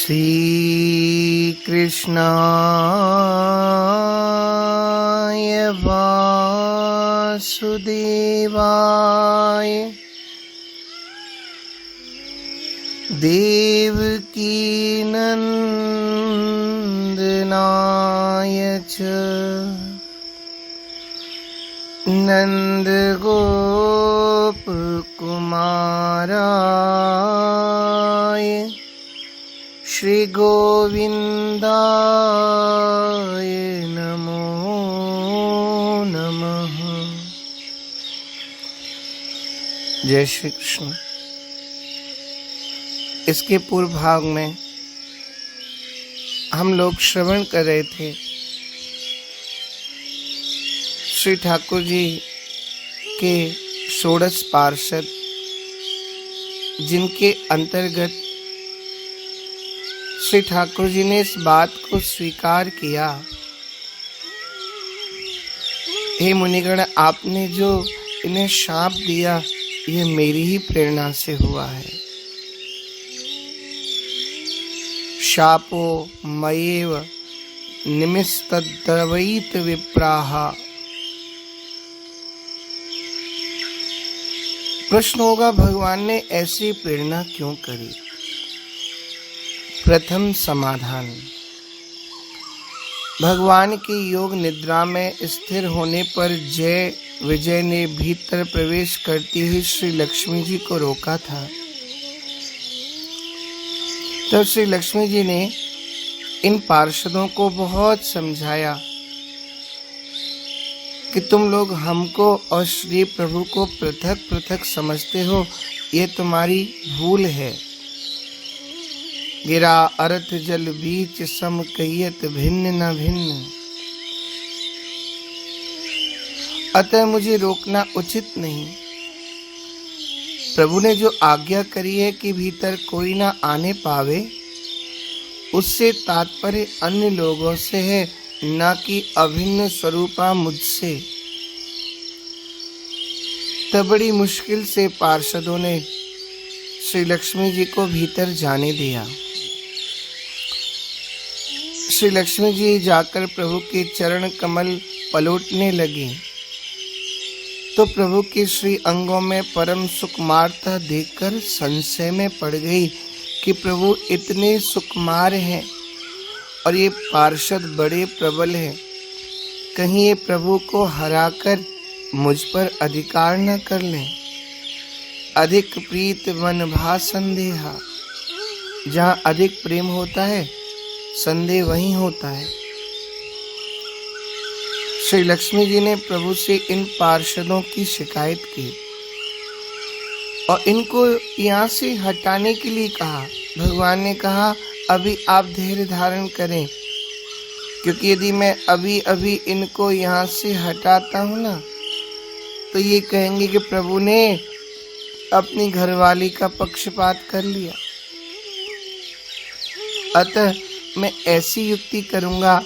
श्री कृष्णाय वासुदेवाय देवकी नंदनाय च नंदगोपकुमाराय श्री गोविंदाय नमो नमः। जय श्री कृष्ण। इसके पूर्व भाग में हम लोग श्रवण कर रहे थे श्री ठाकुर जी के 16 पार्षद, जिनके अंतर्गत श्री ठाकुर जी ने इस बात को स्वीकार किया, हे मुनिगण, आपने जो इन्हें शाप दिया ये मेरी ही प्रेरणा से हुआ है। शापो मयेव निमित्तद्रवैत विप्राः। प्रश्न होगा, भगवान ने ऐसी प्रेरणा क्यों करी? प्रथम समाधान, भगवान की योग निद्रा में स्थिर होने पर जय विजय ने भीतर प्रवेश करती ही श्री लक्ष्मी जी को रोका था। तब श्री लक्ष्मी जी ने इन पार्षदों को बहुत समझाया कि तुम लोग हमको और श्री प्रभु को पृथक पृथक समझते हो, ये तुम्हारी भूल है। गिरा अर्थ जल बीच सम कहियत भिन्न न भिन्न। अतः मुझे रोकना उचित नहीं। प्रभु ने जो आज्ञा करी है कि भीतर कोई ना आने पावे, उससे तात्पर्य अन्य लोगों से है, न कि अभिन्न स्वरूपा मुझसे। तब बड़ी मुश्किल से पार्षदों ने श्री लक्ष्मी जी को भीतर जाने दिया। श्री लक्ष्मी जी जाकर प्रभु के चरण कमल पलटने लगी तो प्रभु के श्री अंगों में परम सुकुमारता देखकर संशय में पड़ गई कि प्रभु इतने सुकुमार हैं और ये पार्षद बड़े प्रबल हैं, कहीं ये प्रभु को हराकर मुझ पर अधिकार न कर लें। अधिक प्रीत मन भा संदेहा। जहाँ अधिक प्रेम होता है, संदेह वहीं होता है। श्री लक्ष्मी जी ने प्रभु से इन पार्षदों की शिकायत की और इनको यहाँ से हटाने के लिए कहा। भगवान ने कहा, अभी आप धैर्य धारण करें, क्योंकि यदि मैं अभी अभी इनको यहाँ से हटाता हूँ ना, तो ये कहेंगे कि प्रभु ने अपनी घरवाली का पक्षपात कर लिया। अतः मैं ऐसी युक्ति करूँगा,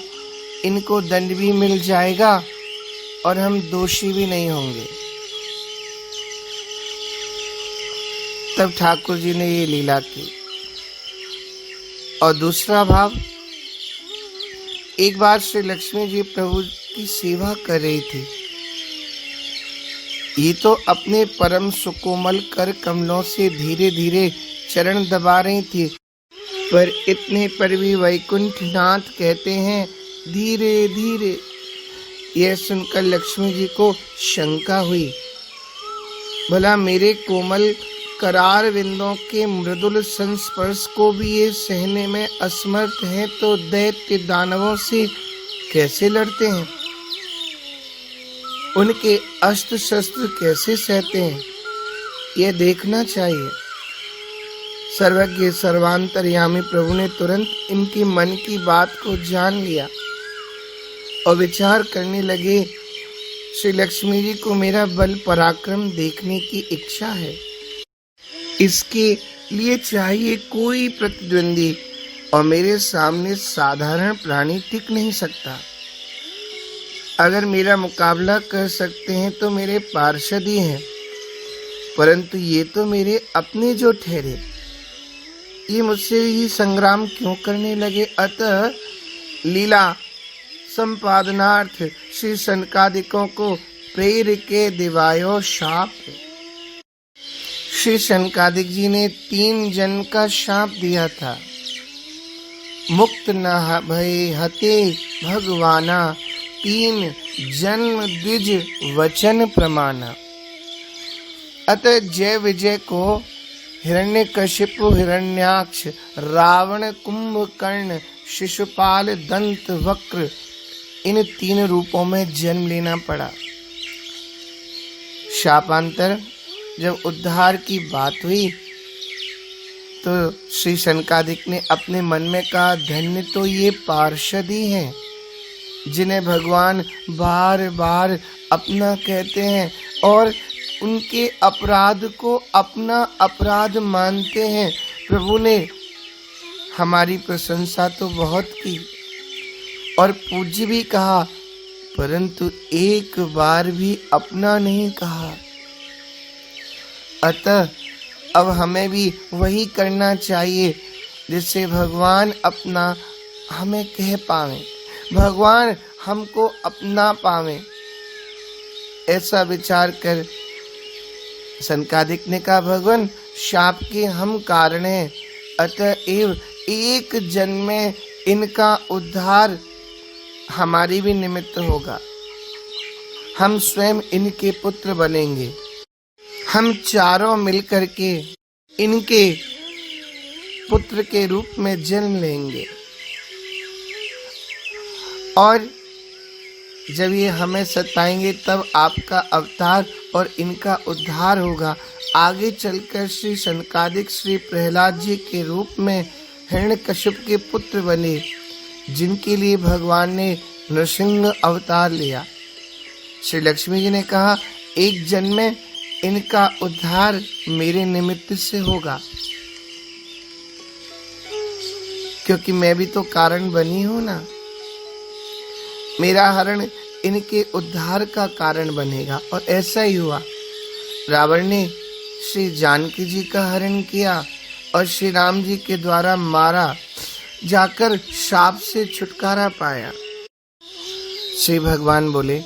इनको दंड भी मिल जाएगा और हम दोषी भी नहीं होंगे। तब ठाकुर जी ने ये लीला की। और दूसरा भाव, एक बार श्री लक्ष्मी जी प्रभु की सेवा कर रही थी। ये तो अपने परम सुकोमल कर कमलों से धीरे धीरे चरण दबा रही थी, पर इतने पर भी वैकुंठनाथ कहते हैं धीरे धीरे। यह सुनकर लक्ष्मी जी को शंका हुई, भला मेरे कोमल करार विंदों के मृदुल संस्पर्श को भी ये सहने में असमर्थ हैं, तो दैत्य दानवों से कैसे लड़ते हैं? उनके अस्त्र शस्त्र कैसे सहते हैं? यह देखना चाहिए। सर्वज्ञ सर्वांतर्यामी प्रभु ने तुरंत इनकी मन की बात को जान लिया और विचार करने लगे, श्री लक्ष्मी जी को मेरा बल पराक्रम देखने की इच्छा है। इसके लिए चाहिए कोई प्रतिद्वंदी, और मेरे सामने साधारण प्राणी टिक नहीं सकता। अगर मेरा मुकाबला कर सकते हैं तो मेरे पार्षद ही हैं, परंतु ये तो मेरे अपने जो ठहरे। ये मुझसे ही संग्राम क्यों करने लगे? अतः लीला संपादनार्थ श्री सनकादिकों को प्रेर के दिवायो शाप। श्री सनकादिक जी ने 3 जन का शाप दिया था। मुक्त न भय हते भगवाना, 3 जन्म द्विज वचन प्रमाना। अतः जय विजय को हिरण्यकशिपु, हिरण्याक्ष, रावण, कुंभकर्ण, शिशुपाल, दंत वक्र, इन 3 रूपों में जन्म लेना पड़ा। शापांतर जब उद्धार की बात हुई तो श्री सनकादिक ने अपने मन में कहा, धन्य तो ये पार्षद ही हैं जिन्हें भगवान बार बार अपना कहते हैं और उनके अपराध को अपना अपराध मानते हैं। प्रभु ने हमारी प्रशंसा तो बहुत की और पूज्य भी कहा, परंतु एक बार भी अपना नहीं कहा। अतः अब हमें भी वही करना चाहिए जिससे भगवान अपना हमें कह पावे, भगवान हमको अपना पावे। ऐसा विचार कर सनकादिक ने कहा, भगवान शाप के हम कारण हैं, अतएव एक जन्म में इनका उद्धार हमारी भी निमित्त होगा। हम स्वयं इनके पुत्र बनेंगे। हम चारों मिलकर के इनके पुत्र के रूप में जन्म लेंगे और जब ये हमें सताएंगे तब आपका अवतार और इनका उद्धार होगा। आगे चलकर श्री सनकादिक श्री प्रहलाद जी के रूप में हिरण्यकशिप के पुत्र बने, जिनके लिए भगवान ने नृसिंह अवतार लिया। श्री लक्ष्मी जी ने कहा, एक जन्म में इनका उद्धार मेरे निमित्त से होगा, क्योंकि मैं भी तो कारण बनी हूं ना। मेरा हरण इनके उद्धार का कारण बनेगा। और ऐसा ही हुआ। रावण ने श्री जानकी जी का हरण किया और श्री राम जी के द्वारा मारा, जाकर शाप से छुटकारा पाया। श्री भगवान बोले,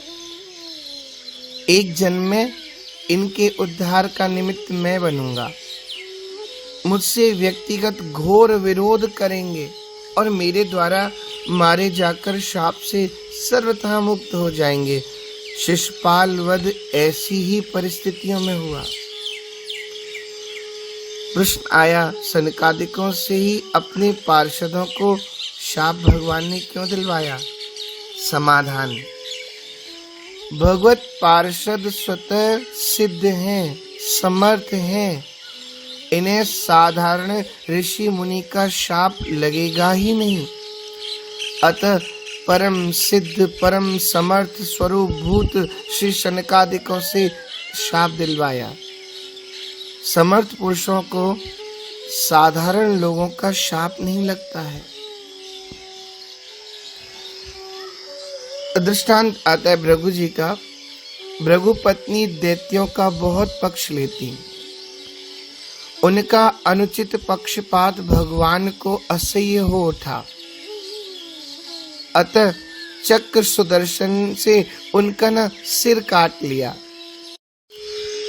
एक जन्म में इनके उद्धार का निमित्त मैं बनूंगा। मुझसे व्यक्तिगत घोर विरोध करेंगे और मेरे द्वारा मारे जाकर शाप से सर्वथा मुक्त हो जाएंगे। शिशुपाल वध ऐसी ही परिस्थितियों में हुआ। प्रश्न आया, सनकादिकों से ही अपने पार्षदों को शाप भगवान ने क्यों दिलवाया? समाधान, भगवत पार्षद स्वतः सिद्ध हैं, समर्थ हैं। इन्हें साधारण ऋषि मुनि का शाप लगेगा ही नहीं। अतः परम सिद्ध परम समर्थ स्वरूप भूत श्री सनकादिकों से शाप दिलवाया। समर्थ पुरुषों को साधारण लोगों का शाप नहीं लगता है। दृष्टांत आता है भृगु जी का। भृगु पत्नी दैत्यों का बहुत पक्ष लेती। उनका अनुचित पक्षपात भगवान को असह्य हो उठा। अतः चक्र सुदर्शन से उनका सिर काट लिया।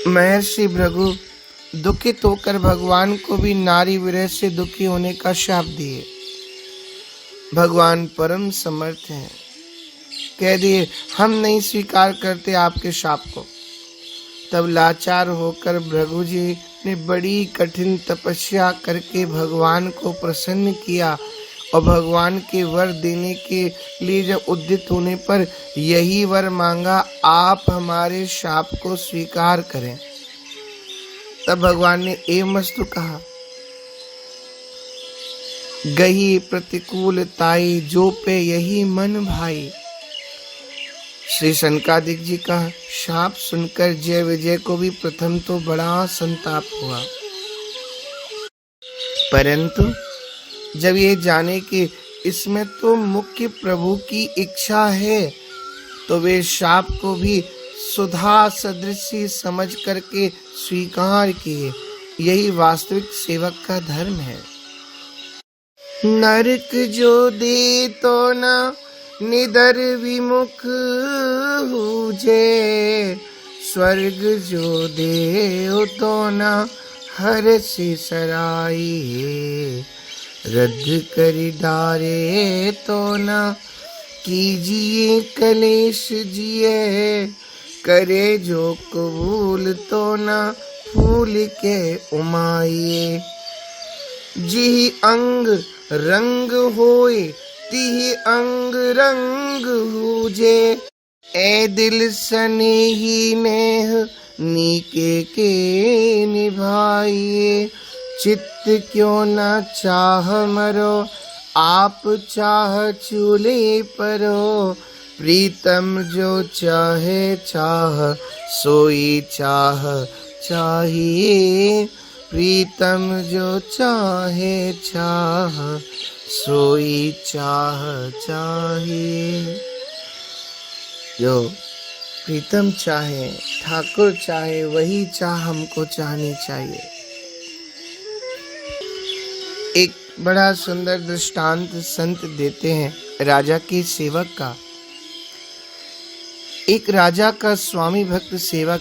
महर्षि भृगु दुखित होकर भगवान को भी नारी विरह से दुखी होने का शाप दिए। भगवान परम समर्थ हैं, कह दिए हम नहीं स्वीकार करते आपके शाप को। तब लाचार होकर भृगु जी ने बड़ी कठिन तपस्या करके भगवान को प्रसन्न किया और भगवान के वर देने के लिए जब उद्यत होने पर यही वर मांगा, आप हमारे शाप को स्वीकार करें। तब भगवान ने एवमस्तु कहा, गही प्रतिकूलताई जो पे यही मन भाई। श्री सनकादिक जी का शाप सुनकर जय विजय को भी प्रथम तो बड़ा संताप हुआ, परंतु जब ये जाने कि इसमें तो मुख्य प्रभु की इच्छा है, तो वे शाप को भी सुधा सदृशी समझ करके स्वीकार किए। यही वास्तविक सेवक का धर्म है। नरक जो दे तो न निदर विमुख हुजे, स्वर्ग जो दे तो न हर से सराई, रद्द करि डारे तो न कीजिए कलेश जिए, करे जो कबूल तो न फूल के उमाइए। जिहि अंग रंग होए तिहि अंग रंग हुजे, ए दिल सनेही नेह नीके के निभाइए। चित्त क्यों न चाह मरो आप चाह चूल्हे परो, प्रीतम जो चाहे चाह सोई चाह चाहिए, प्रीतम जो चाहे चाह सोई चाह चाहिए। जो प्रीतम चाहे, ठाकुर चाहे, वही चाह हमको चाहनी चाहिए। एक बड़ा सुंदर दृष्टांत संत देते हैं राजा के सेवक का। एक राजा का स्वामी भक्त सेवक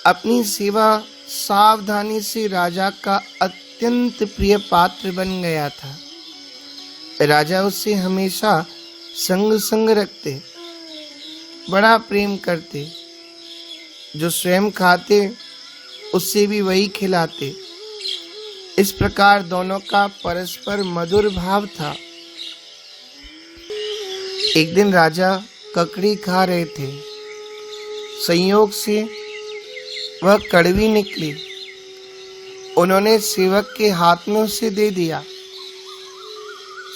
अपनी सेवा सावधानी से राजा का अत्यंत प्रिय पात्र बन गया था। राजा उससे हमेशा संग संग रखते, बड़ा प्रेम करते, जो स्वयं खाते उससे भी वही खिलाते। इस प्रकार दोनों का परस्पर मधुर भाव था। एक दिन राजा ककड़ी खा रहे थे, संयोग से वह कड़वी निकली। उन्होंने सेवक के हाथ में उसे दे दिया।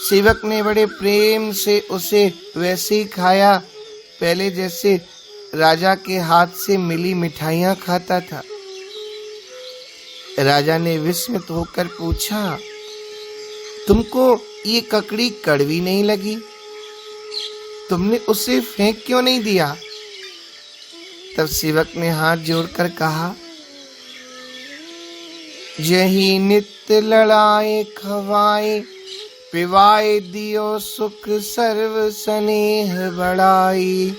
सेवक ने बड़े प्रेम से उसे वैसे ही खाया, पहले जैसे राजा के हाथ से मिली मिठाइयां खाता था। राजा ने विस्मित होकर पूछा, तुमको ये ककड़ी कड़वी नहीं लगी? तुमने उसे फेंक क्यों नहीं दिया? तब सेवक ने हाथ जोड़कर कहा, यही नित्य लड़ाए खवाए, पिवाए दियो सुख सर्व स्नेह बढ़ाई,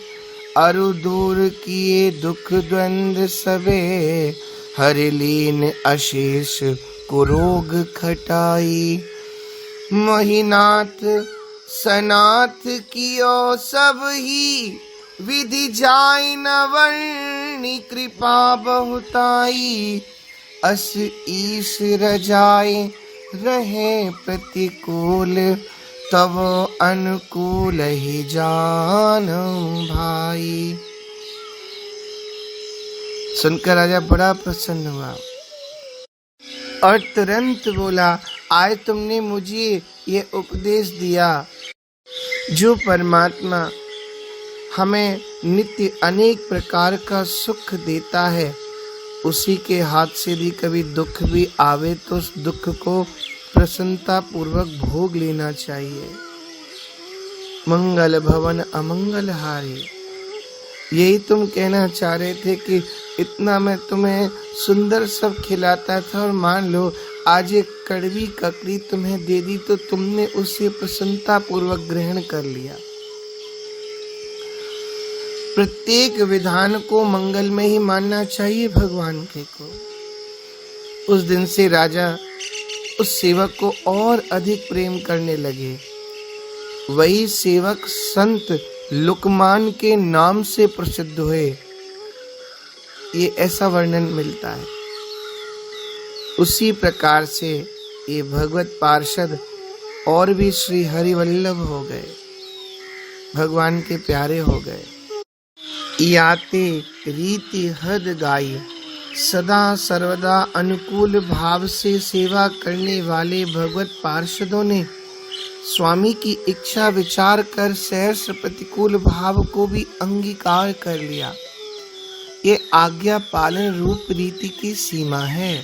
अरु दूर किए दुख द्वंद सबे, हरि लीन अशेष कुरोग खटाई। महिनाथ सनाथ कियो सब ही, विधि जाय न वर्णि कृपा बहुताई, अस ईश रजाए रहे प्रतिकूल, तब अनुकूल ही जानो भाई। सुनकर राजा बड़ा प्रसन्न हुआ और तुरंत बोला, आज तुमने मुझे ये उपदेश दिया, जो परमात्मा हमें नित्य अनेक प्रकार का सुख देता है, उसी के हाथ से भी कभी दुख भी आवे तो उस दुख को प्रसन्नता पूर्वक भोग लेना चाहिए। मंगल भवन अमंगल हारे। यही तुम कहना चाह रहे थे कि इतना मैं तुम्हें सुंदर सब खिलाता था और मान लो आज एक कड़वी ककड़ी तुम्हें दे दी तो तुमने उसे प्रसन्नता पूर्वक ग्रहण कर लिया। प्रत्येक विधान को मंगल में ही मानना चाहिए भगवान के को। उस दिन से राजा उस सेवक को और अधिक प्रेम करने लगे। वही सेवक संत लुकमान के नाम से प्रसिद्ध हुए, ये ऐसा वर्णन मिलता है। उसी प्रकार से ये भगवत पार्षद और भी श्री हरि वल्लभ हो गए, भगवान के प्यारे हो गए। याते रीति हद गाई, सदा सर्वदा अनुकूल भाव से सेवा करने वाले भगवत पार्षदों ने स्वामी की इच्छा विचार कर सहर्ष प्रतिकूल भाव को भी अंगीकार कर लिया। ये आज्ञा पालन रूप रीति की सीमा है।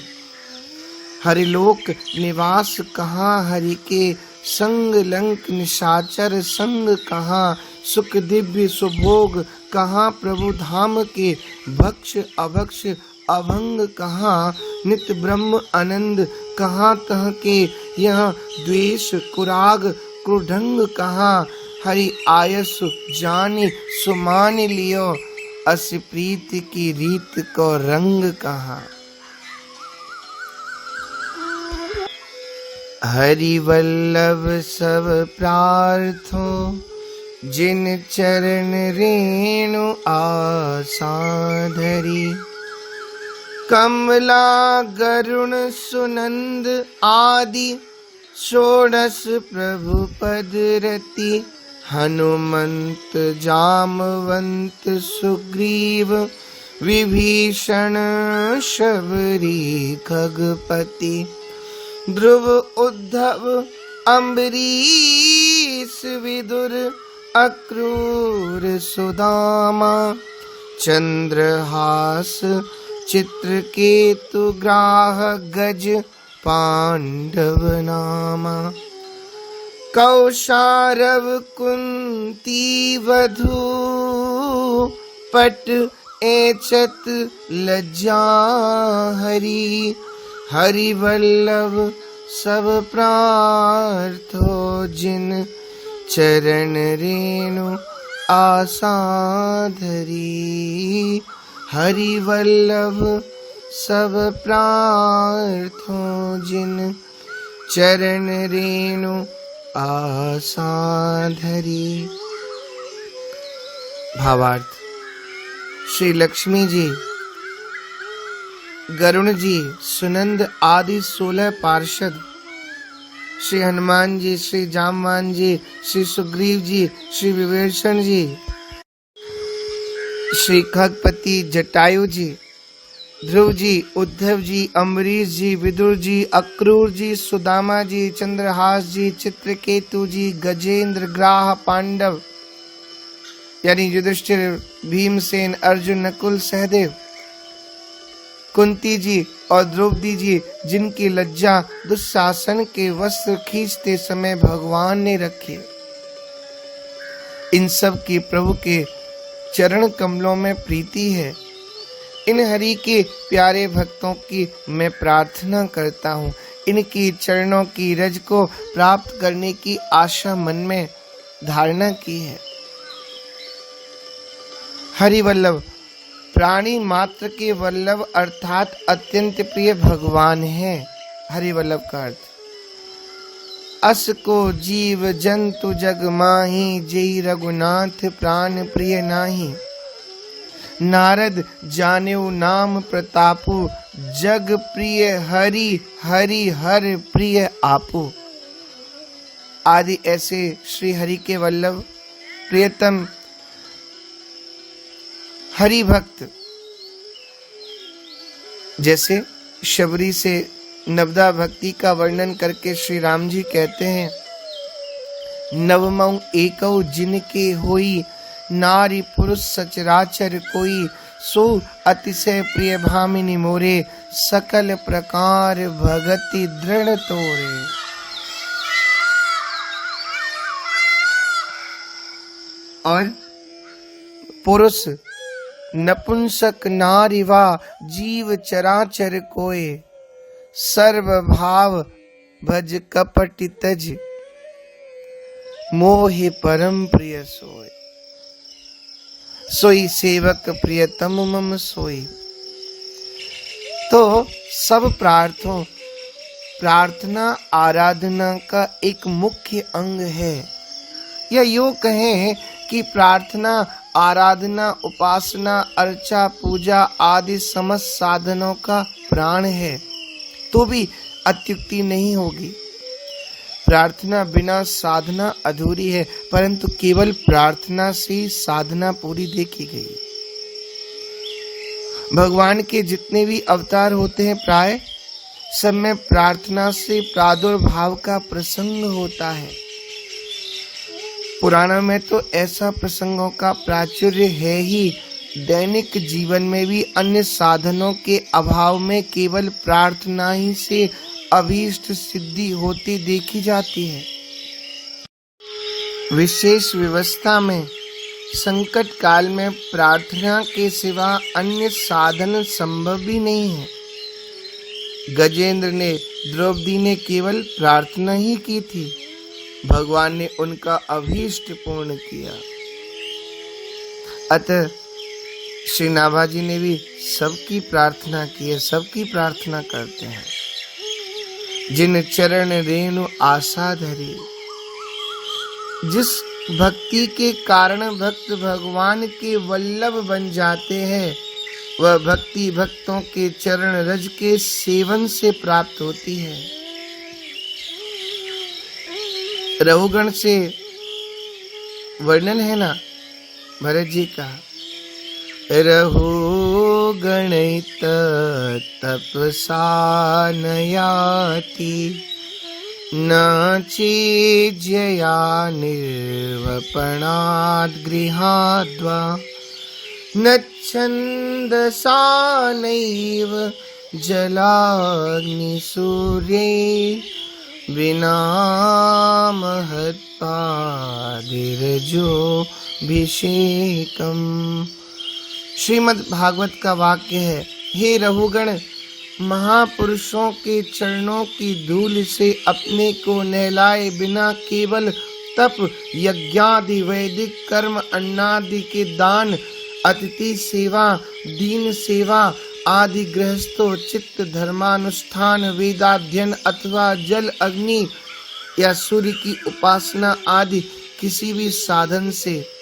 हरिलोक निवास कहाँ, हरि के संग लंक निशाचर संग कहाँ, सुख दिव्य सुभोग कहाँ, प्रभु धाम के भक्ष अभक्ष अभंग कहाँ, नित्य ब्रह्म आनंद कहाँ तह के, यह द्वेष कुराग क्रोधंग कहाँ, हरि आयस जाने सुमान लियो, अस प्रीति की रीत को रंग कहाँ। हरि वल्लभ सब प्रार्थो, जिन चरण रेणु आशा धरी, कमला गरुण सुनंद आदि, षोडश प्रभु पद रति, हनुमंत जामवंत सुग्रीव, विभीषण शबरी खगपति, ध्रुव उद्धव अम्बरीश विदुर, अक्रूर सुदामा, चंद्रहास चित्रकेतु ग्राह गज, पांडव नामा, कौशारव कुंती वधू, पट एचत लज्जा हरि, हरि वल्लभ सब प्रार्थो, जिन चरण रेणु आशा धरी, हरि वल्लभ सब प्रार्थो, जिन चरण रेणु आशा धरी। भावार्थ। श्री लक्ष्मी जी, गरुण जी, सुनंद आदि 16 पार्षद, श्री हनुमान जी, श्री जामवान जी, श्री सुग्रीव जी, श्री विभीषण जी, श्री खगपति जटायु जी, ध्रुव जी, उद्धव जी, अम्बरीश जी, विदुर जी, अक्रूर जी, सुदामा जी, चंद्रहास जी, चित्रकेतु जी, गजेंद्र, ग्राह, पांडव यानी युधिष्ठिर, भीमसेन, अर्जुन, नकुल, सहदेव, कुंती जी और द्रौपदी जी, जिनकी लज्जा दुशासन के वस्त्र खींचते समय भगवान ने रखी, इन सब की प्रभु के चरण कमलों में प्रीति है। इन हरि के प्यारे भक्तों की मैं प्रार्थना करता हूँ। इनकी चरणों की रज को प्राप्त करने की आशा मन में धारणा की है। हरि वल्लभ प्राणी मात्र के वल्लभ अर्थात अत्यंत प्रिय भगवान है। हरि वल्लभ का अर्थ, अस को जीव जंतु जग माही, जेई रघुनाथ प्राण प्रिय नाही। नारद जानेऊ नाम प्रतापु, जग प्रिय हरि हरि हर प्रिय आपु। आदि ऐसे श्री हरि के वल्लभ प्रियतम हरि भक्त, जैसे शबरी से नवदा भक्ति का वर्णन करके श्री राम जी कहते हैं, नवमौ एकौ जिनके होई, नारी पुरुष सचराचर कोई। सो अतिशय प्रिय भामिनी मोरे, सकल प्रकार भगति दृढ़ तोरे। और पुरुष नपुंसक नारी वा, जीव चराचर कोय। सर्व भाव भज कपटि तज, मोहि परम प्रिय सोय। सोई सेवक प्रियतम मम सोई। तो सब प्रार्थना आराधना का एक मुख्य अंग है। या यूं कहें कि प्रार्थना, आराधना, उपासना, अर्चा, पूजा आदि समस्त साधनों का प्राण है, तो भी अत्युक्ति नहीं होगी। प्रार्थना बिना साधना अधूरी है, परंतु केवल प्रार्थना से साधना पूरी देखी गई। भगवान के जितने भी अवतार होते हैं, प्राय सब में प्रार्थना से प्रादुर्भाव का प्रसंग होता है। पुराणों में तो ऐसा प्रसंगों का प्राचुर्य है ही। दैनिक जीवन में भी अन्य साधनों के अभाव में केवल प्रार्थना ही से अभीष्ट सिद्धि होती देखी जाती है। विशेष व्यवस्था में संकट काल में प्रार्थना के सिवा अन्य साधन संभव भी नहीं है। गजेंद्र ने द्रौपदी ने केवल प्रार्थना ही की थी, भगवान ने उनका अभीष्ट पूर्ण किया। अतः श्री नाभाजी ने भी सबकी प्रार्थना की है, सबकी प्रार्थना करते हैं। जिन चरण रेणु आशा धरी, जिस भक्ति के कारण भक्त भगवान के वल्लभ बन जाते हैं, वह भक्ति भक्तों के चरण रज के सेवन से प्राप्त होती है। रहुगण से वर्णन है ना भरत जी का, रहो गणित तपसा नयाति, न चेज्यया निर्वपणाद् गृहाद्वा, न छन्दसा नैव जलाग्निसूर्ये, विना महत्पादिरजोभिषेकम्। श्रीमद् भागवत का वाक्य है, हे रहुगण, महापुरुषों के चरणों की धूल से अपने को नहलाए बिना केवल तप, यज्ञादि, वैदिक कर्म, अन्नादि के दान, अतिथि सेवा, दीन सेवा आदि गृहस्थोचित धर्मानुष्ठान, वेदाध्ययन अथवा जल, अग्नि या सूर्य की उपासना आदि किसी भी साधन से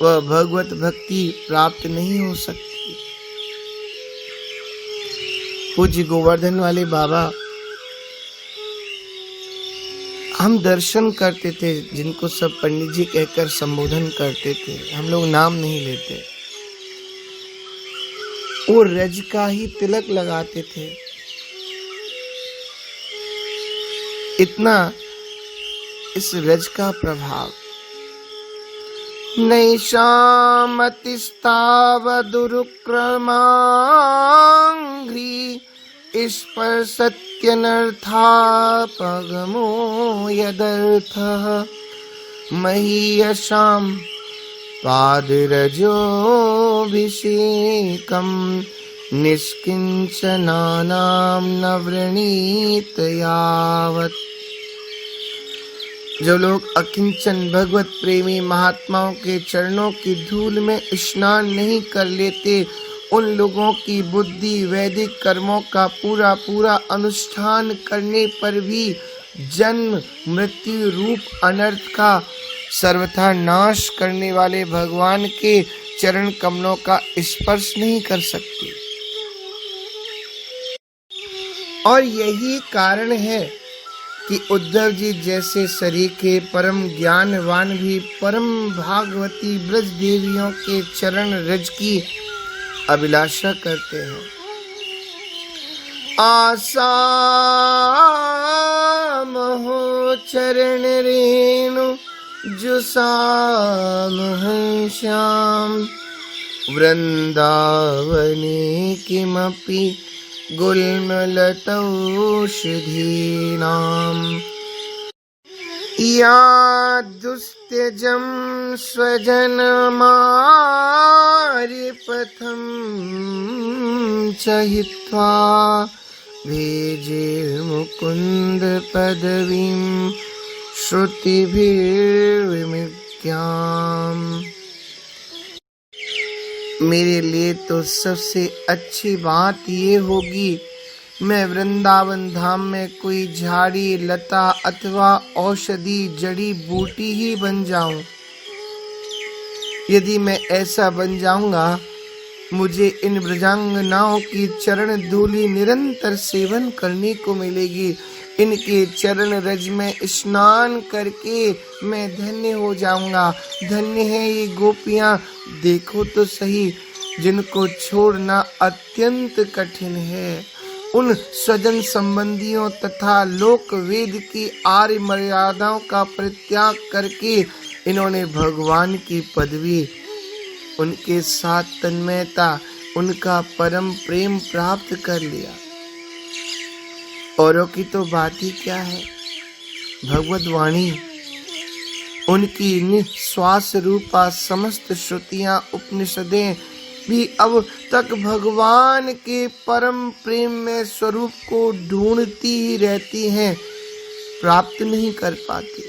वह भगवत भक्ति प्राप्त नहीं हो सकती। पूज्य गोवर्धन वाले बाबा, हम दर्शन करते थे, जिनको सब पंडित जी कहकर संबोधन करते थे, हम लोग नाम नहीं लेते, वो रज का ही तिलक लगाते थे। इतना इस रज का प्रभाव। नैषामतिस्तावदुरुक्रमाङ्घ्रि स्पर्शत्यनर्थापगमो यदर्थः, महीयशां पादरजोभिषेकं निष्किंचनानां न वृणीत यावत्। जो लोग अकिंचन भगवत प्रेमी महात्माओं के चरणों की धूल में स्नान नहीं कर लेते, उन लोगों की बुद्धि वैदिक कर्मों का पूरा पूरा अनुष्ठान करने पर भी जन्म मृत्यु रूप अनर्थ का सर्वथा नाश करने वाले भगवान के चरण कमलों का स्पर्श नहीं कर सकती। और यही कारण है कि उद्धव जी जैसे सरीखे परम ज्ञानवान भी परम भागवती ब्रज देवियों के चरण रज की अभिलाषा करते हैं। आशा महो चरण रेणु जुसाम श्याम, वृंदावने किमपि गुल्मलतौषधीनाम्, या दुस्त्यजं स्वजनमार्यपथं च हित्वा, भेजिर्मुकुन्द पदवीं श्रुतिभिर्विमुक्त्याम्। मेरे लिए तो सबसे अच्छी बात ये होगी, मैं वृंदावन धाम में कोई झाड़ी लता अथवा औषधि जड़ी बूटी ही बन जाऊं। यदि मैं ऐसा बन जाऊंगा, मुझे इन ब्रजांगनाओं की चरण धूलि निरंतर सेवन करने को मिलेगी। इनके चरण रज में स्नान करके मैं धन्य हो जाऊंगा। धन्य है ये गोपियां, देखो तो सही, जिनको छोड़ना अत्यंत कठिन है। उन स्वजन संबंधियों तथा लोक वेद की आर्य मर्यादाओं का परित्याग करके इन्होंने भगवान की पदवी, उनके साथ तन्मयता, उनका परम प्रेम प्राप्त कर लिया। औरों की तो बात ही क्या है। भगवत वाणी उनकी निश्वास रूपा समस्त श्रुतियां उपनिषदें भी अब तक भगवान के परम प्रेम में स्वरूप को ढूंढती ही रहती हैं, प्राप्त नहीं कर पाती।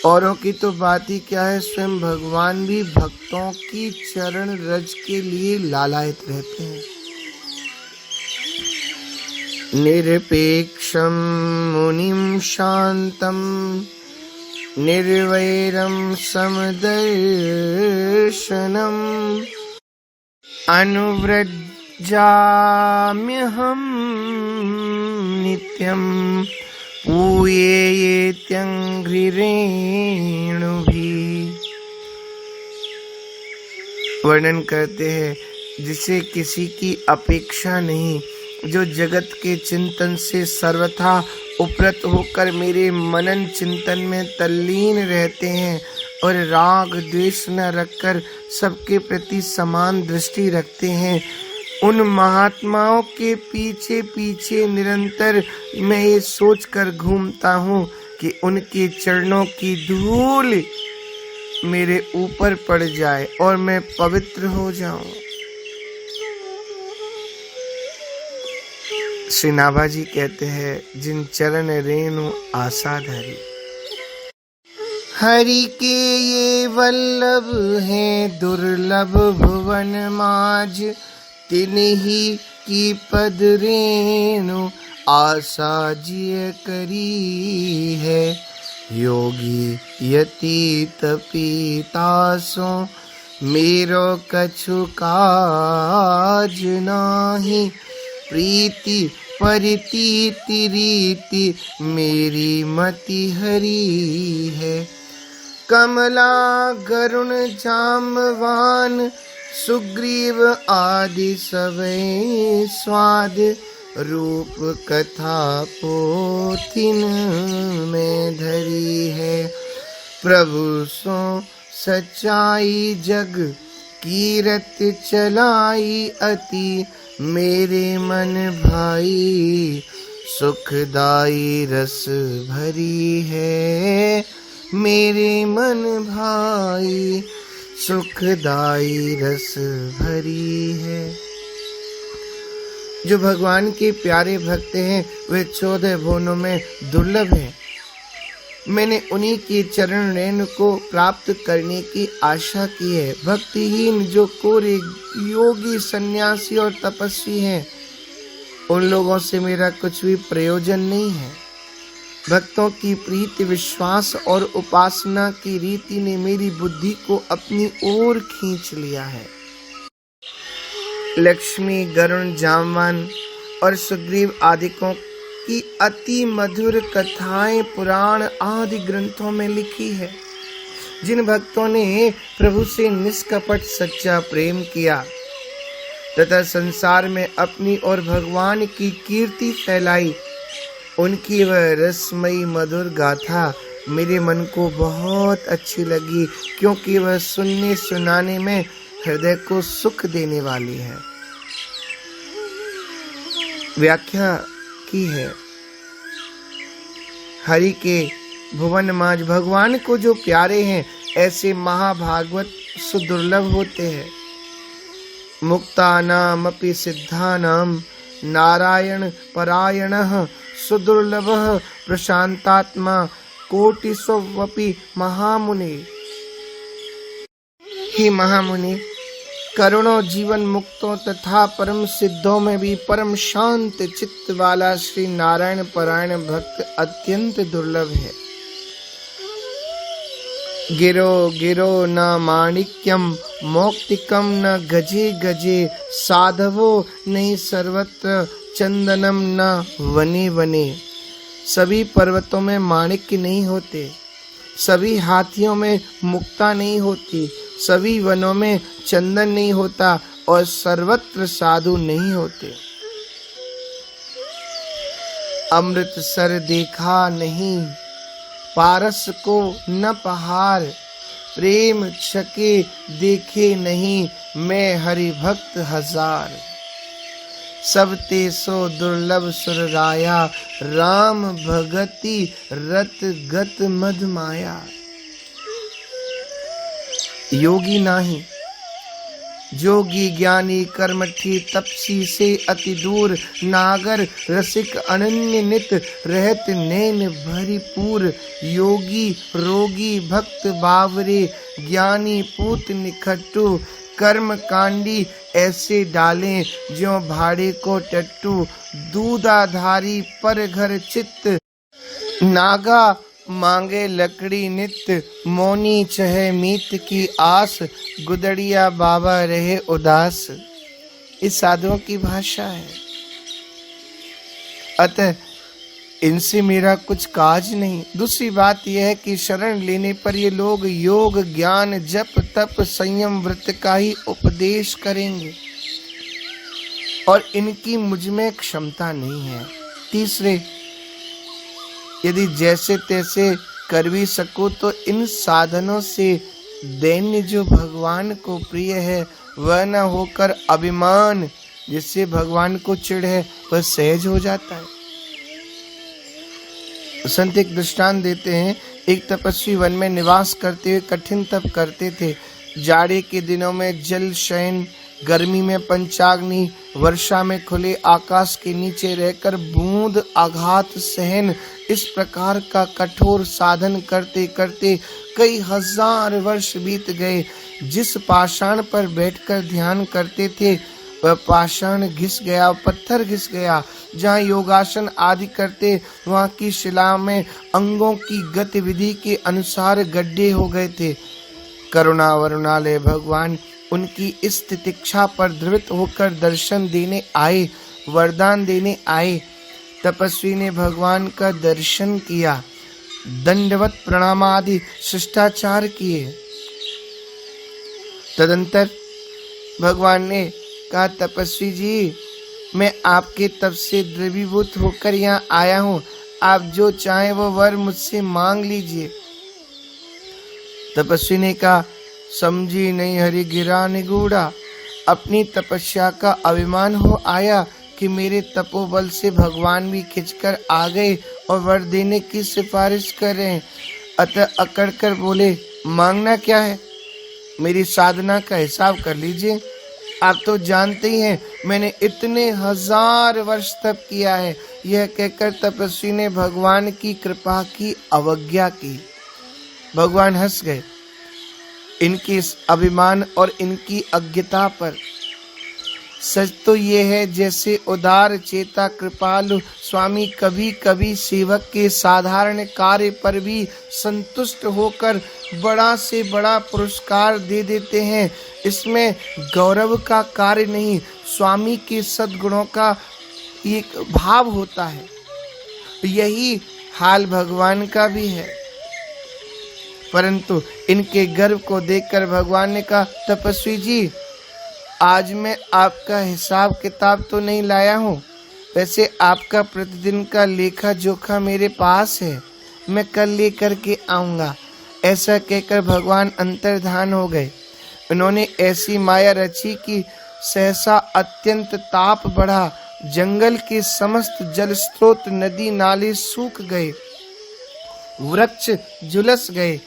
औरों की तो बात ही क्या है, स्वयं भगवान भी भक्तों की चरण रज के लिए लालायित रहते हैं। निरपेक्षम मुनिम शांतम निर्वैरम समदर्शनम अनुव्रजाम्यहम नित्यम पूयेत्यंघ्रिरेणुभिः। वर्णन करते हैं जिसे किसी की अपेक्षा नहीं, जो जगत के चिंतन से सर्वथा उपरत होकर मेरे मनन चिंतन में तल्लीन रहते हैं और राग द्वेष न रखकर सबके प्रति समान दृष्टि रखते हैं, उन महात्माओं के पीछे पीछे निरंतर मैं ये सोच कर घूमता हूँ कि उनके चरणों की धूल मेरे ऊपर पड़ जाए और मैं पवित्र हो जाऊं। श्री नाभा जी कहते हैं, जिन चरण रेणु आसाधारी, हरि के ये वल्लभ हैं दुर्लभ भुवन माज, तिन्ही की पद रेणु आशा जिय करी है। योगी यति तपीतासो मेरो कछु काज नाही, प्रीति परितीति रीति मेरी मति हरी है। कमला गरुण जाम्बवान सुग्रीव आदि सबै स्वाद, रूप कथा पोथिन में धरी है। प्रभु सो सच्चाई जग कीरत चलाई अति, मेरे मन भाई सुखदाई रस भरी है। मेरे मन भाई सुखदाई रस भरी है। जो भगवान के प्यारे भक्त हैं वे 14 भुवनों में दुर्लभ हैं। मैंने उन्हीं के चरण रेणु को प्राप्त करने की आशा की है। भक्तिहीन जो कोरे योगी सन्यासी और तपस्वी हैं, उन लोगों से मेरा कुछ भी प्रयोजन नहीं है। भक्तों की प्रीति विश्वास और उपासना की रीति ने मेरी बुद्धि को अपनी ओर खींच लिया है। लक्ष्मी गरुण जामवान और सुग्रीव आदिकों की अति मधुर कथाएं पुराण आदि ग्रंथों में लिखी है। जिन भक्तों ने प्रभु से निष्कपट सच्चा प्रेम किया तथा संसार में अपनी और भगवान की कीर्ति फैलाई, उनकी वह रसमयी मधुर गाथा मेरे मन को बहुत अच्छी लगी, क्योंकि वह सुनने सुनाने में हृदय को सुख देने वाली है। व्याख्या की है, हरि के भुवन माज भगवान को जो प्यारे हैं ऐसे महाभागवत सुदुर्लभ होते हैं। मुक्तानाम अपि सिद्धानाम नारायण परायणः सुदुर्लभः प्रशांतात्मा कोटिस्वपि महामुनि। ही महामुनि, करोड़ों जीवन मुक्तों तथा परम सिद्धों में भी परम शांत चित्त वाला श्री नारायण परायण भक्त अत्यंत दुर्लभ है। गिरो गिरो न माणिक्यम मौक्तिकम न गजे गजे, साधवो नहीं सर्वत्र चंदनम न वने वने। सभी पर्वतों में माणिक्य नहीं होते, सभी हाथियों में मुक्ता नहीं होती, सभी वनों में चंदन नहीं होता और सर्वत्र साधु नहीं होते। अमृतसर देखा नहीं, पारस को न पहाड़, प्रेम छके देखे नहीं, मैं हरि भक्त हजार। सब ते सो दुर्लभ सुर राया, राम भगति रत गत मद माया। योगी नाही, जोगी ज्ञानी कर्मठी तपसी से अति दूर, नागर रसिक अनन्य नित रहत नैन भरिपूर। योगी रोगी भक्त बावरे, ज्ञानी पूत निखट्टू, कर्म कांडी ऐसे डालें ज्यों भाड़े को टट्टू। दूधाधारी पर घर चित्त, नागा मांगे लकड़ी नित्य। मौनी चहे मीत की आस, गुदड़िया बाबा रहे उदास। इस साधुओं की भाषा है, अतः इनसे मेरा कुछ काज नहीं। दूसरी बात यह है कि शरण लेने पर ये लोग योग ज्ञान जप तप संयम व्रत का ही उपदेश करेंगे और इनकी मुझ में क्षमता नहीं है। तीसरे, यदि जैसे तैसे कर भी सकूं तो इन साधनों से दैन्य जो भगवान को प्रिय है वह न होकर अभिमान जिससे भगवान को चिढ़ है वह सहज हो जाता है। संत एक दृष्टांत देते हैं। एक तपस्वी वन में निवास करते हुए कठिन तप करते थे। जाड़े के दिनों में जल शयन, गर्मी में पंचाग्नि, वर्षा में खुले आकाश के नीचे रहकर बूंद आघात सहन, इस प्रकार का कठोर साधन करते करते कई हजार वर्ष बीत गए। जिस पाषाण पर बैठकर ध्यान करते थे वह पाषाण घिस गया, पत्थर घिस गया। जहाँ योगासन आदि करते वहाँ की शिला में अंगों की गतिविधि के अनुसार गड्ढे हो गए थे। करुणा वरुणालय भगवान उनकी इस तितिक्षा पर द्रवित होकर दर्शन देने आए, वरदान देने आए। तपस्वी ने भगवान का दर्शन किया, दंडवत प्रणाम आदि शिष्टाचार किए। तदंतर भगवान ने कहा, तपस्वी जी, मैं आपके तप से द्रवीभूत होकर यहाँ आया हूँ। आप जो चाहें वो वर मुझसे मांग लीजिए। तपस्वी ने कहा, समझी नहीं हरि गिरा निगूढ़ा। अपनी तपस्या का अभिमान हो आया कि मेरे तपोबल से भगवान भी खिंचकर आ गए और वर देने की सिफारिश कर रहे हैं। अतः अकड़ कर बोले, मांगना क्या है? मेरी साधना का हिसाब कर लीजिए। आप तो जानते ही हैं मैंने इतने हजार वर्ष तप किया है। यह कहकर तपस्वी ने भगवान की कृपा की अवज्ञा की। भगवान हंस गए इनके इस अभिमान और इनकी अज्ञता पर। सच तो ये है जैसे उदार चेता कृपालु स्वामी कभी कभी सेवक के साधारण कार्य पर भी संतुष्ट होकर बड़ा से बड़ा पुरस्कार दे देते हैं। इसमें गौरव का कार्य नहीं, स्वामी के सद्गुणों का एक भाव होता है। यही हाल भगवान का भी है। परंतु इनके गर्व को देखकर भगवान ने कहा, तपस्वी जी, आज मैं आपका हिसाब किताब तो नहीं लाया हूँ। वैसे आपका प्रतिदिन का लेखा जोखा मेरे पास है, मैं कल लेकर के आऊँगा। ऐसा कहकर भगवान अंतर्धान हो गए। उन्होंने ऐसी माया रची कि सहसा अत्यंत ताप बढ़ा। जंगल के समस्त जल स्रोत नदी नाले सूख गए, वृक्ष झुलस गए,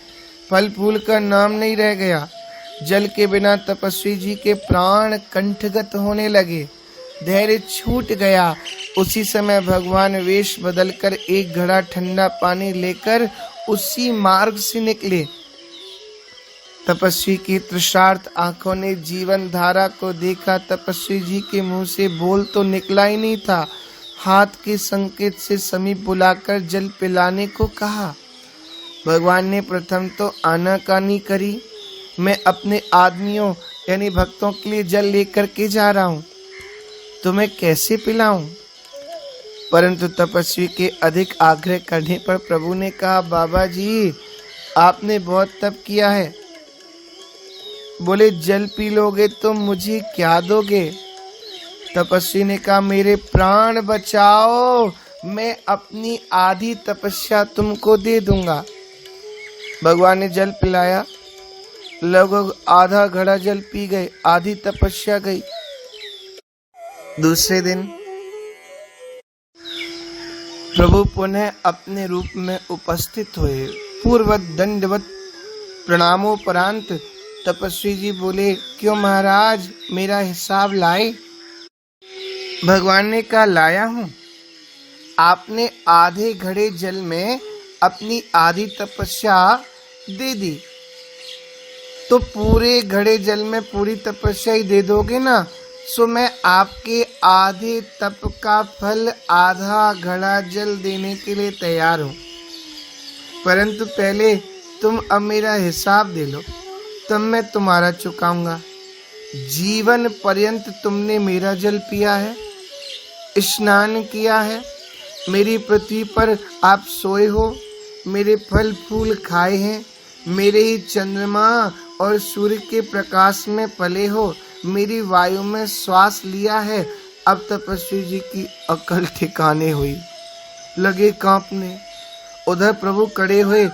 फल फूल का नाम नहीं रह गया। जल के बिना तपस्वी जी के प्राण कंठगत होने लगे, धैर्य छूट गया। उसी समय भगवान वेश बदलकर एक घड़ा ठंडा पानी लेकर उसी मार्ग से निकले। तपस्वी की तृषार्त आंखों ने जीवन धारा को देखा। तपस्वी जी के मुंह से बोल तो निकला ही नहीं था। हाथ के संकेत से समीप बुलाकर जल पिलाने को कहा। भगवान ने प्रथम तो आनाकानी करी। मैं अपने आदमियों यानी भक्तों के लिए जल लेकर के जा रहा हूँ, तुम्हें कैसे पिलाऊं? परंतु तपस्वी के अधिक आग्रह करने पर प्रभु ने कहा, बाबा जी, आपने बहुत तप किया है। बोले, जल पी लोगे तो मुझे क्या दोगे? तपस्वी ने कहा, मेरे प्राण बचाओ, मैं अपनी आधी तपस्या तुमको दे दूंगा। भगवान ने जल पिलाया। लगभग आधा घड़ा जल पी गए, आधी तपस्या गई। दूसरे दिन प्रभु पुनः अपने रूप में उपस्थित हुए। पूर्ववत दंडवत प्रणामोपरांत तपस्वी जी बोले, क्यों महाराज, मेरा हिसाब लाए? भगवान ने कहा, लाया हूं। आपने आधे घड़े जल में अपनी आधी तपस्या दे दी, तो पूरे घड़े जल में पूरी तपस्या ही दे दोगे ना, सो मैं आपके आधे तप का फल आधा घड़ा जल देने के लिए तैयार हूं। परंतु पहले तुम अब मेरा हिसाब दे लो, तब मैं तुम्हारा चुकाऊंगा। जीवन पर्यंत तुमने मेरा जल पिया है, स्नान किया है, मेरी पृथ्वी पर आप सोए हो, मेरे फल फूल खाए हैं, मेरे ही चंद्रमा और सूर्य के प्रकाश में पले हो, मेरी वायु में श्वास लिया है। अब तपस्वी जी की अकल ठिकाने हुई, लगे कांपने। उधर प्रभु खड़े हुए,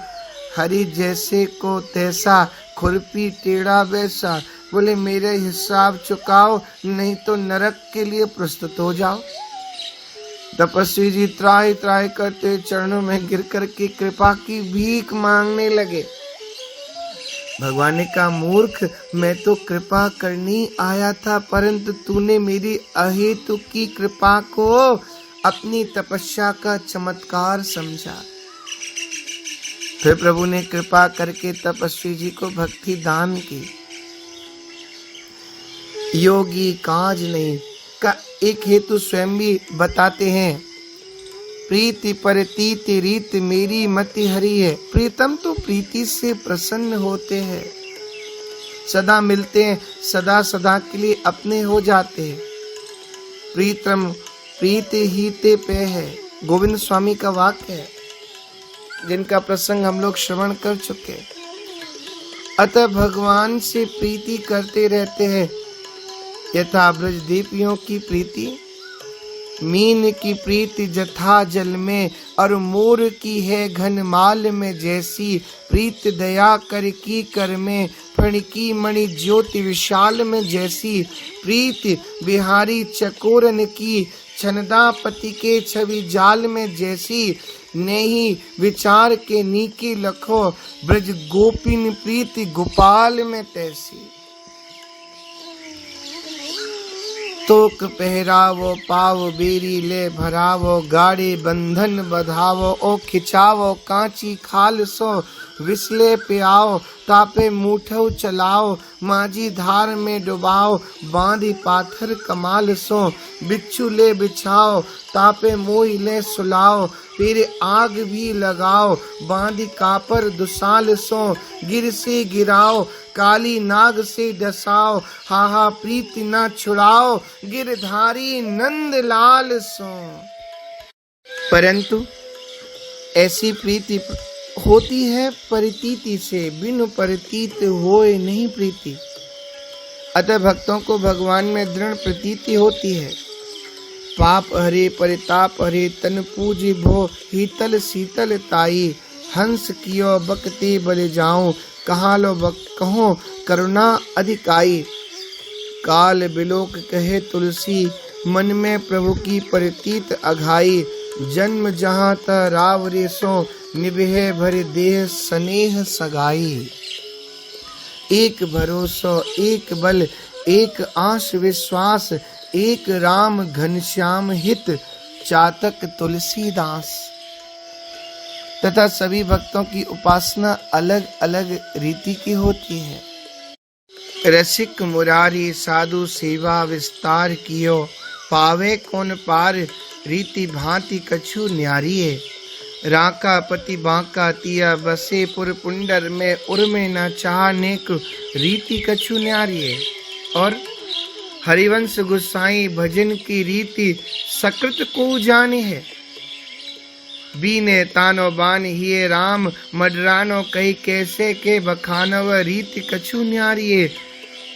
हरि जैसे को तैसा, खुरपी टेढ़ा वैसा। बोले, मेरे हिसाब चुकाओ, नहीं तो नरक के लिए प्रस्तुत हो जाओ। तपस्वी जी त्राहि त्राहि करते चरणों में गिर करके कृपा की भीख मांगने लगे। भगवान ने कहा, मूर्ख, मैं तो कृपा करनी आया था, परंतु तूने मेरी अहेतु की कृपा को अपनी तपस्या का चमत्कार समझा। फिर प्रभु ने कृपा करके तपस्वी जी को भक्ति दान की। योगी काज नहीं का एक हेतु स्वयं भी बताते हैं। प्रीति परतीति रीत मेरी मति हरि है। प्रीतम तो प्रीति से प्रसन्न होते हैं, सदा मिलते हैं, सदा सदा के लिए अपने हो जाते हैं। प्रीतम प्रीति ही ते पे है, गोविंद स्वामी का वाक्य है, जिनका प्रसंग हम लोग श्रवण कर चुके। अतः भगवान से प्रीति करते रहते हैं, यथा ब्रजदीपियों की प्रीति। मीन की प्रीति जथा जल में, और मोर की है घन माल में जैसी। प्रीत दया कर की कर में, फण की मणि ज्योति विशाल में जैसी। प्रीत बिहारी चकोरन की, छनदापति के छवि जाल में जैसी। नहीं विचार के नीके लखो, ब्रज गोपिन प्रीति गोपाल में तैसी। तोक पहरावो पाव बेरी ले भरावो, गाड़े बंधन बधावो, ओ खिंचावो कांची खाल सो। विसले पे आओ तापे मूठौ चलाओ, माझी धार में डुबाओ, बांधी पाथर कमाल सो। बिच्छू ले बिछाओ तापे मोई ले सुलाओ, फिर आग भी लगाओ, बांधी कापर दुसाल सो। गिर से गिराओ काली नाग से डसाओ, हाहा प्रीति न छुड़ाओ, गिरधारी नंद लाल सो। परंतु ऐसी प्रीति होती है परितीति से, बिनु परितीत होए नहीं प्रीति। अतः भक्तों को भगवान में दृढ़ प्रतीति होती है। पाप हरे परिताप हरे, तन पूजी भो हीतल शीतल ताई। हंस कियो बकते बल जाऊं, कहाँ लो बक कहो करुणा अधिकाई। काल बिलोक कहे तुलसी, मन में प्रभु की परितीत अघाई। जन्म जहाँ त राव रेसो, निभे भरे देह स्नेह सगाई। एक भरोसो एक बल, एक आश विश्वास, एक राम घनश्याम हित, चातक तुलसीदास। तथा सभी भक्तों की उपासना अलग अलग रीति की होती है। रसिक मुरारी साधु सेवा विस्तार कियो, पावे कौन पार रीति भांति कछु न्यारिये। राका पति बांका तिया, बसे पुर पुंडर में उर्मे न चाह नेक रीति कछु न्यारिये। और हरिवंश गुसाई भजन की रीति सकृत को जाने है। बीने तानो बान हिये राम, मडरानो कही कैसे के बखानव रीति कछु न्यारिये।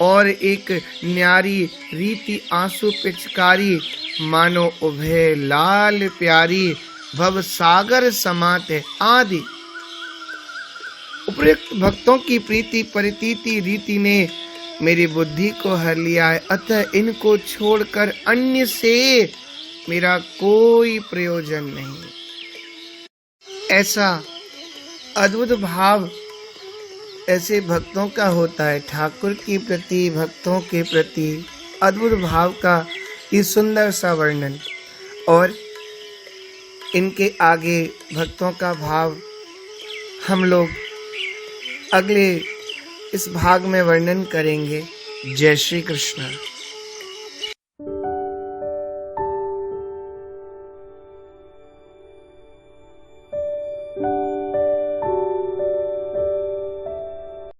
और एक न्यारी रीति आंसू पिचकारी, मानो उभय लाल प्यारी, भव सागर समात है आदि। उपर्युक्त भक्तों की प्रीति परितीति रीति ने मेरी बुद्धि को हर लिया है, अतः इनको छोड़कर अन्य से मेरा कोई प्रयोजन नहीं। ऐसा अद्भुत भाव ऐसे भक्तों का होता है। ठाकुर के प्रति, भक्तों के प्रति अद्भुत भाव का ये सुंदर सा वर्णन, और इनके आगे भक्तों का भाव हम लोग अगले इस भाग में वर्णन करेंगे। जय श्री कृष्ण।